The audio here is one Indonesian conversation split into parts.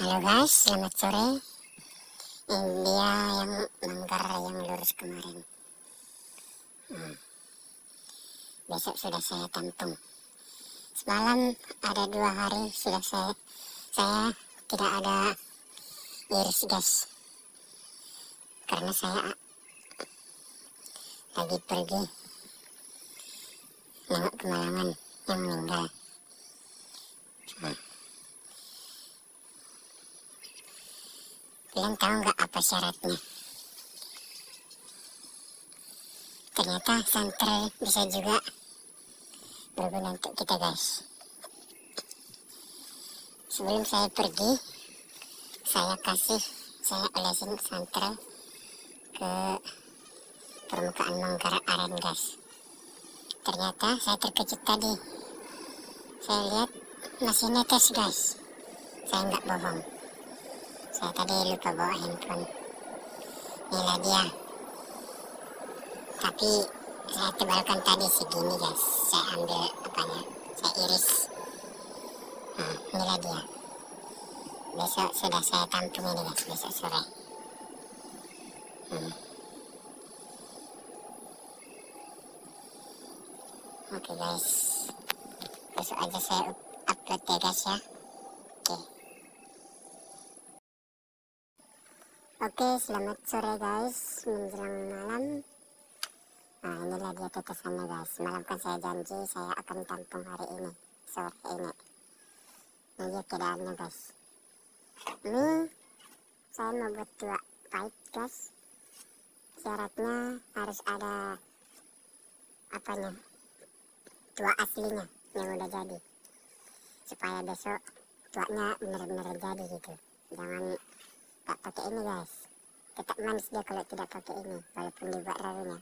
Halo guys, selamat sore. Ini dia yang manggar yang lurus kemarin. Besok sudah saya tampung. Semalam ada 2 hari sudah saya tidak ada iris gas karena saya lagi pergi nengok kemalangan yang meninggal. Kalian tahu nggak apa syaratnya? Ternyata santel bisa juga berguna untuk kita guys. Sebelum saya pergi, saya olesin santel ke permukaan manggar aren gas. Ternyata saya terkejut tadi. Saya lihat masih netes guys. Saya nggak bohong. Saya tadi lupa bawa handphone. Inilah dia. Tapi saya tebalkan tadi segini guys. Saya ambil saya iris. Inilah dia. Besok sudah saya tampung ini guys, besok sore. Oke guys, besok aja saya upload ya guys ya. Oke, selamat sore guys, menjelang malam. Nah, inilah dia tetesannya guys. Malam kan saya janji saya akan tampung hari ini, sore ini. Ini dia keadaannya guys. Ini saya mau buat tua pipe guys. Syaratnya harus ada tua aslinya yang udah jadi, supaya besok tuanya benar-benar jadi gitu. Jangan tak pakai ini guys, tetap manis dia kalau tidak pakai ini walaupun dibuat rarunya.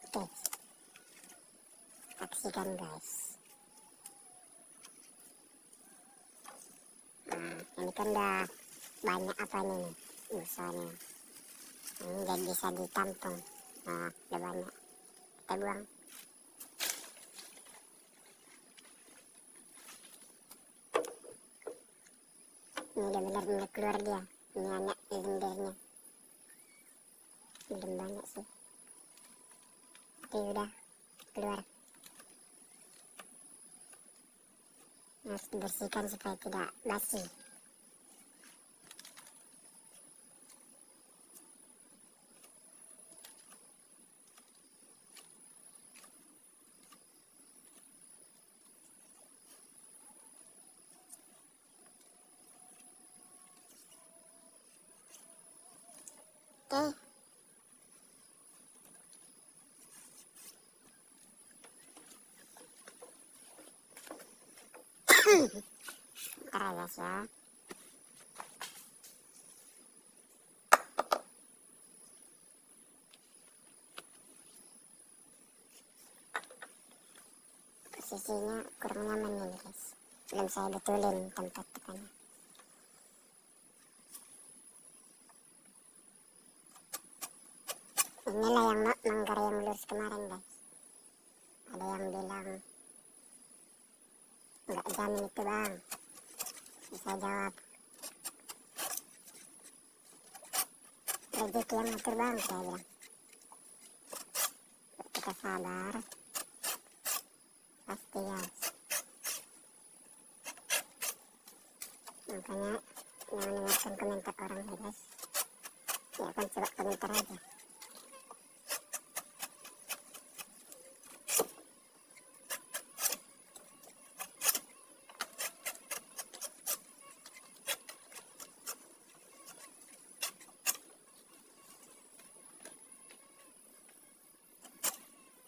Oke, saksikan guys. Nah, ini kan udah banyak busanya. Ini jadi bisa ditampung. Nah, udah banyak, kita buang. Ini udah benar-benar keluar dia. Ini anak lendirnya. Belum banyak sih, tapi udah keluar. Harus dibersihkan supaya tidak basi. Oke. Ntar ya guys ya. Posisinya kurang nyaman ini guys. Belum saya betulin tempat tekannya. Inilah yang manggar yang lurus kemarin guys. Ada yang bilang nggak jamin itu bang. Saya jawab, rezeki yang ngatur bang, saya bilang. Kita sabar, pasti guys. Makanya jangan dengarkan komentar orang ya guys. Ya kan coba komentar aja.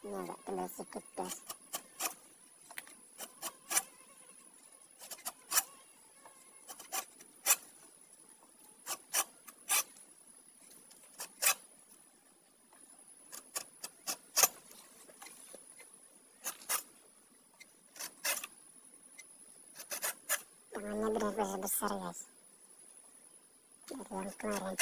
Ini agak tebal sedikit guys. Tangannya benar-benar besar guys, dari yang kemarin.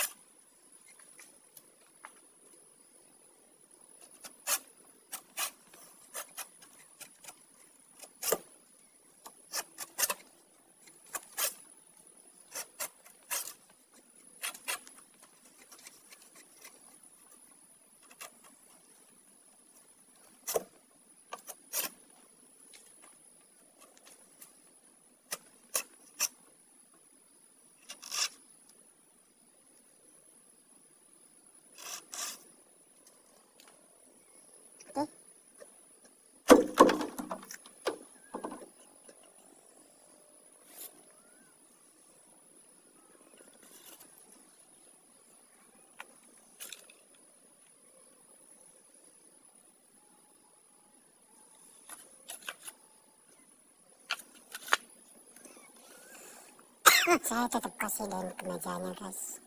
Saya tetap kasih daun kemejanya guys.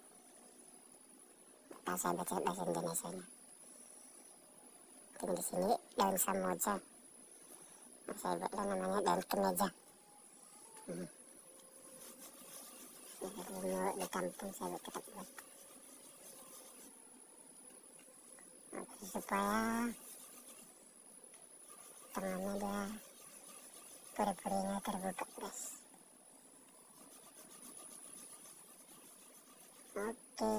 Tahu saya baca bahasa Indonesia nya. Di sini daun samoja. Nah, saya buatlah namanya daun kemeja. Dulu di kampung saya tetap buat. Oke, supaya tangannya dia pori-porinya terbuka guys. Oke.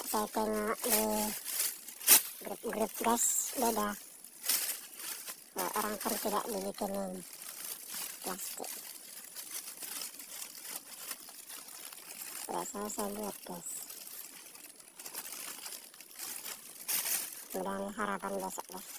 Saya tengok di grup-grup guys, beda. Orang kan tidak dibikinin plastik. Biasanya saya buat guys. Dan harapan besok guys.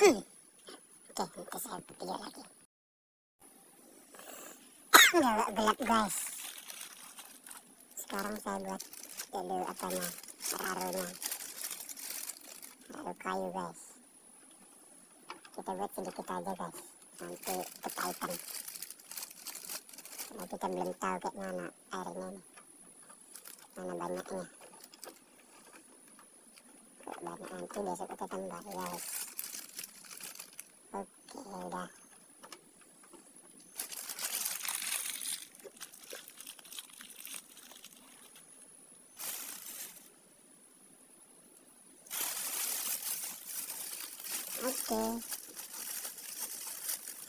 Oke, nanti saya video lagi. Udah agak gelap guys. Sekarang saya buat dulu apanya, rarunya, raru kayu guys. Kita buat sedikit aja guys, nanti kepahitan. Karena kita belum tahu kayak mana airnya nih, mana banyaknya. Kalau banyak nanti besok kita tambah guys. Oke, udah. Oke.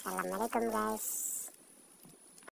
Assalamualaikum guys.